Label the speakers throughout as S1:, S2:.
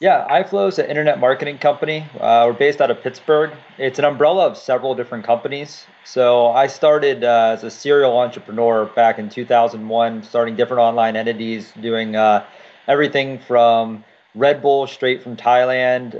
S1: Yeah, iFlow is an internet marketing company. We're based out of Pittsburgh. It's an umbrella of several different companies. So I started as a serial entrepreneur back in 2001, starting different online entities, doing everything from Red Bull straight from Thailand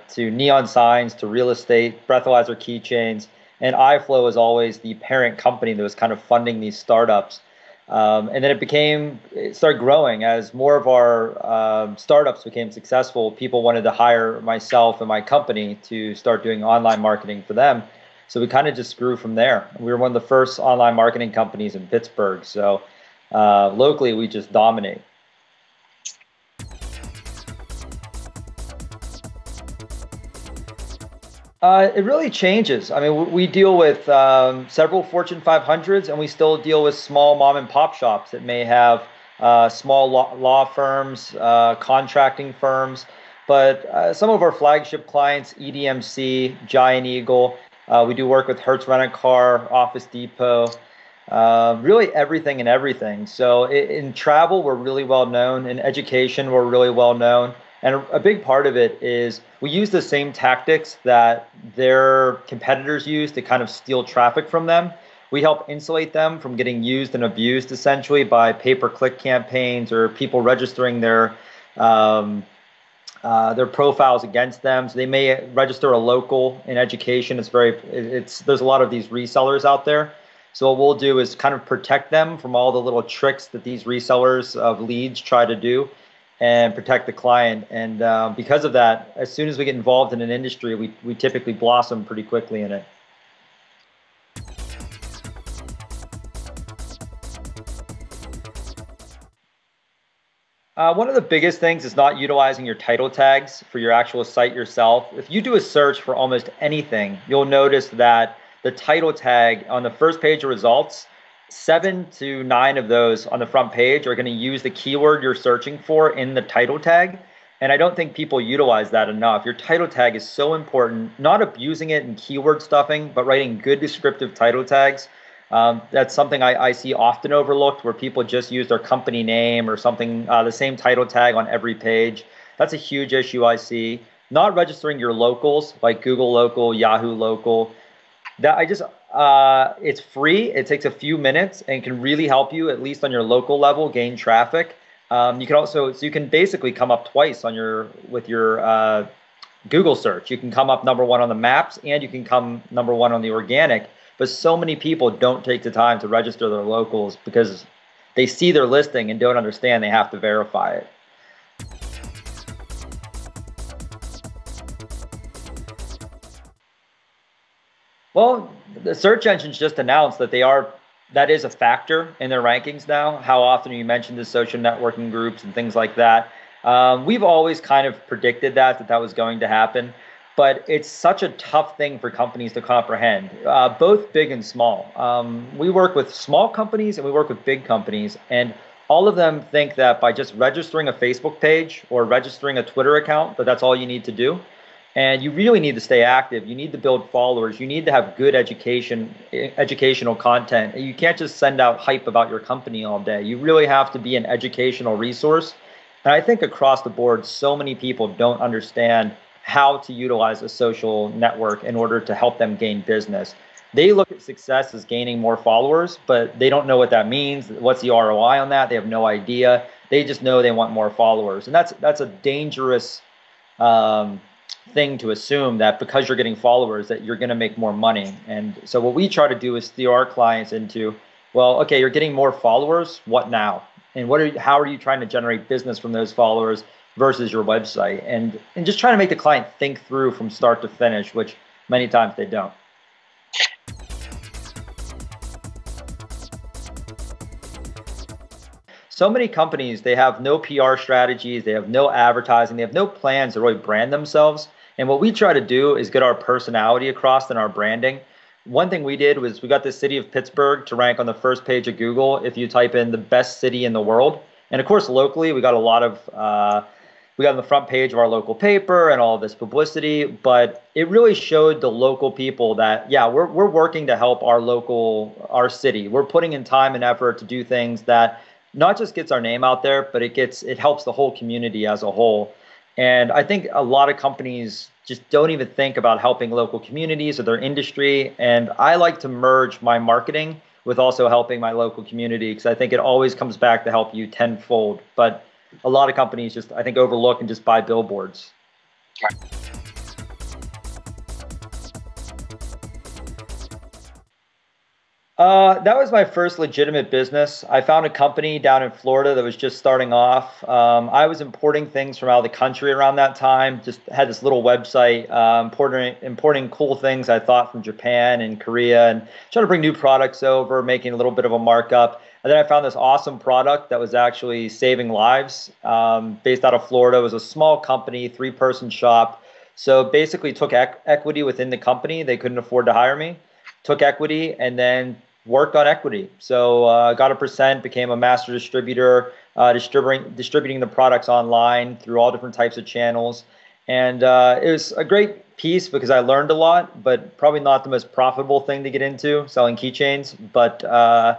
S1: to neon signs to real estate, breathalyzer keychains. And iFlow is always the parent company that was kind of funding these startups. And then it started growing as more of our startups became successful. People wanted to hire myself and my company to start doing online marketing for them. So we kind of just grew from there. We were one of the first online marketing companies in Pittsburgh. So locally, we just dominate. It really changes. I mean, we deal with several Fortune 500s, and we still deal with small mom and pop shops that may have small law firms, contracting firms. But some of our flagship clients, EDMC, Giant Eagle, we do work with Hertz Rent a Car, Office Depot, really everything and everything. So in travel, we're really well known. In education, we're really well known. And a big part of it is we use the same tactics that their competitors use to kind of steal traffic from them. We help insulate them from getting used and abused essentially by pay-per-click campaigns or people registering their profiles against them. So they may register a local in education. There's a lot of these resellers out there. So what we'll do is kind of protect them from all the little tricks that these resellers of leads try to do and protect the client. And because of that, as soon as we get involved in an industry, we typically blossom pretty quickly in it. One of the biggest things is not utilizing your title tags for your actual site yourself. If you do a search for almost anything, you'll notice that the title tag on the first page of results, 7 to 9 of those on the front page are going to use the keyword you're searching for in the title tag. And I don't think people utilize that enough. Your title tag is so important, not abusing it in keyword stuffing, but writing good descriptive title tags. That's something I see often overlooked where people just use their company name or something, the same title tag on every page. That's a huge issue I see. Not registering your locals like Google Local, Yahoo Local. It's free. It takes a few minutes and can really help you, at least on your local level, gain traffic. So you can basically come up twice with your Google search. You can come up #1 on the maps and you can come #1 on the organic. But so many people don't take the time to register their locals because they see their listing and don't understand they have to verify it. Well, the search engines just announced that that is a factor in their rankings now. How often you mentioned the social networking groups and things like that. We've always kind of predicted that was going to happen, but it's such a tough thing for companies to comprehend, both big and small. We work with small companies and we work with big companies, and all of them think that by just registering a Facebook page or registering a Twitter account, that's all you need to do. And you really need to stay active. You need to build followers. You need to have good educational content. You can't just send out hype about your company all day. You really have to be an educational resource. And I think across the board, so many people don't understand how to utilize a social network in order to help them gain business. They look at success as gaining more followers, but they don't know what that means. What's the ROI on that? They have no idea. They just know they want more followers. And that's a dangerous thing to assume that because you're getting followers that you're going to make more money. And so what we try to do is steer our clients into, well, okay, you're getting more followers. What now? And how are you trying to generate business from those followers versus your website? And just trying to make the client think through from start to finish, which many times they don't. So many companies, they have no PR strategies, they have no advertising, they have no plans to really brand themselves. And what we try to do is get our personality across in our branding. One thing we did was we got the city of Pittsburgh to rank on the first page of Google if you type in the best city in the world. And of course, locally, we got we got on the front page of our local paper and all of this publicity, but it really showed the local people that, yeah, we're working to help our city. We're putting in time and effort to do things that not just gets our name out there, but it helps the whole community as a whole. And I think a lot of companies just don't even think about helping local communities or their industry. And I like to merge my marketing with also helping my local community because I think it always comes back to help you tenfold. But a lot of companies just, I think, overlook and just buy billboards. That was my first legitimate business. I found a company down in Florida that was just starting off. I was importing things from out of the country around that time. Just had this little website, importing cool things I thought from Japan and Korea, and trying to bring new products over, making a little bit of a markup. And then I found this awesome product that was actually saving lives. Based out of Florida, it was a small company, three-person shop. So basically, took equity within the company. They couldn't afford to hire me. Took equity and then worked on equity. So got a percent, became a master distributor, distributing the products online through all different types of channels. And it was a great piece because I learned a lot, but probably not the most profitable thing to get into, selling keychains. But I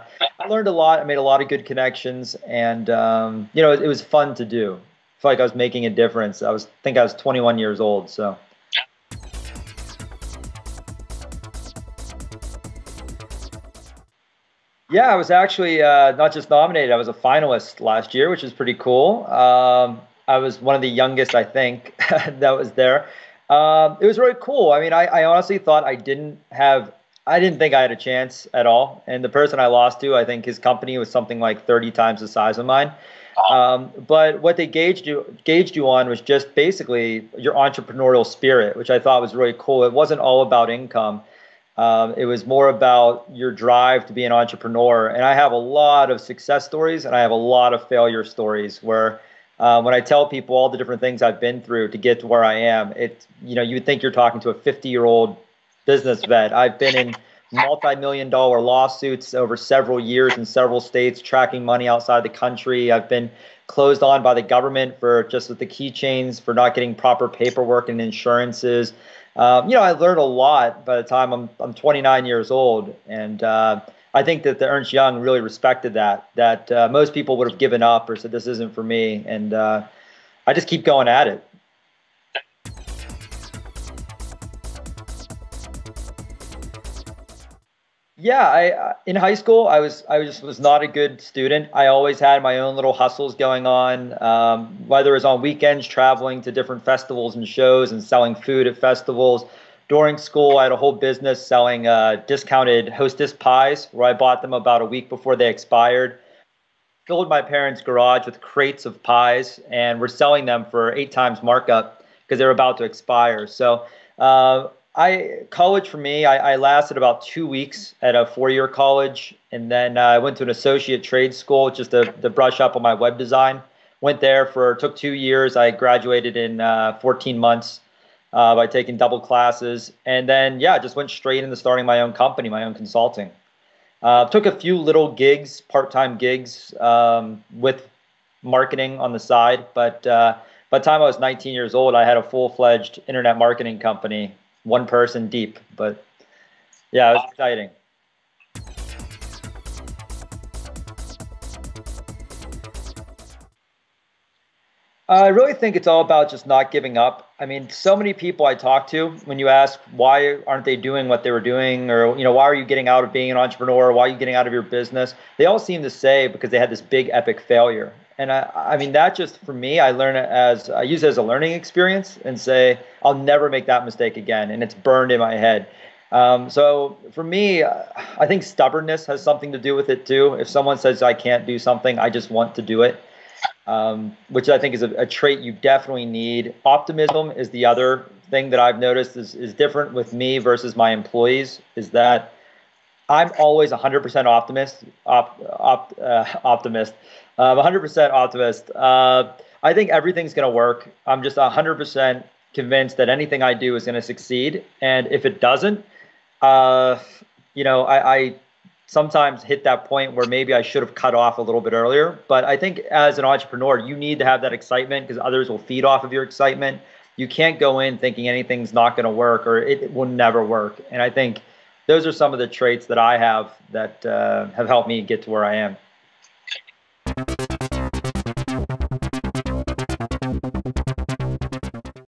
S1: learned a lot. I made a lot of good connections, and it was fun to do. I felt like I was making a difference. I think I was 21 years old, so. Yeah, I was actually not just nominated, I was a finalist last year, which is pretty cool. I was one of the youngest, I think, that was there. It was really cool. I mean, I honestly thought I didn't think I had a chance at all. And the person I lost to, I think his company was something like 30 times the size of mine. But what they gauged you on was just basically your entrepreneurial spirit, which I thought was really cool. It wasn't all about income. It was more about your drive to be an entrepreneur. And I have a lot of success stories and I have a lot of failure stories where when I tell people all the different things I've been through to get to where I am, you would think you're talking to a 50-year-old business vet. I've been in multi-million-dollar lawsuits over several years in several states, tracking money outside the country. I've been closed on by the government for just with the keychains, for not getting proper paperwork and insurances. I learned a lot by the time I'm 29 years old, and I think that the Ernst Young really respected that most people would have given up or said this isn't for me, and I just keep going at it. Yeah, I in high school I just was not a good student. I always had my own little hustles going on, whether it was on weekends traveling to different festivals and shows and selling food at festivals. During school, I had a whole business selling discounted Hostess pies, where I bought them about a week before they expired, filled my parents' garage with crates of pies, and were selling them for 8 times markup because they were about to expire. So. College for me, I lasted about 2 weeks at a four-year college, and then I went to an associate trade school just to brush up on my web design. Went there took 2 years. I graduated in 14 months by taking double classes, and then yeah, just went straight into starting my own company, my own consulting. Took a few little gigs, part-time gigs with marketing on the side, but by the time I was 19 years old, I had a full-fledged internet marketing company, one person deep. But yeah, it was exciting. I really think it's all about just not giving up. I mean, so many people I talk to, when you ask why aren't they doing what they were doing, or why are you getting out of being an entrepreneur, why are you getting out of your business? They all seem to say because they had this big epic failure. And I mean, that just for me, I use it as a learning experience and say I'll never make that mistake again, and it's burned in my head. So for me, I think stubbornness has something to do with it too. If someone says I can't do something, I just want to do it, which I think is a trait you definitely need. Optimism is the other thing that I've noticed is different with me versus my employees, is that I'm always 100% optimist, 100% optimist. I think everything's going to work. I'm just 100% convinced that anything I do is going to succeed. And if it doesn't, I sometimes hit that point where maybe I should have cut off a little bit earlier. But I think as an entrepreneur, you need to have that excitement because others will feed off of your excitement. You can't go in thinking anything's not going to work or it will never work. And I think those are some of the traits that I have that have helped me get to where I am.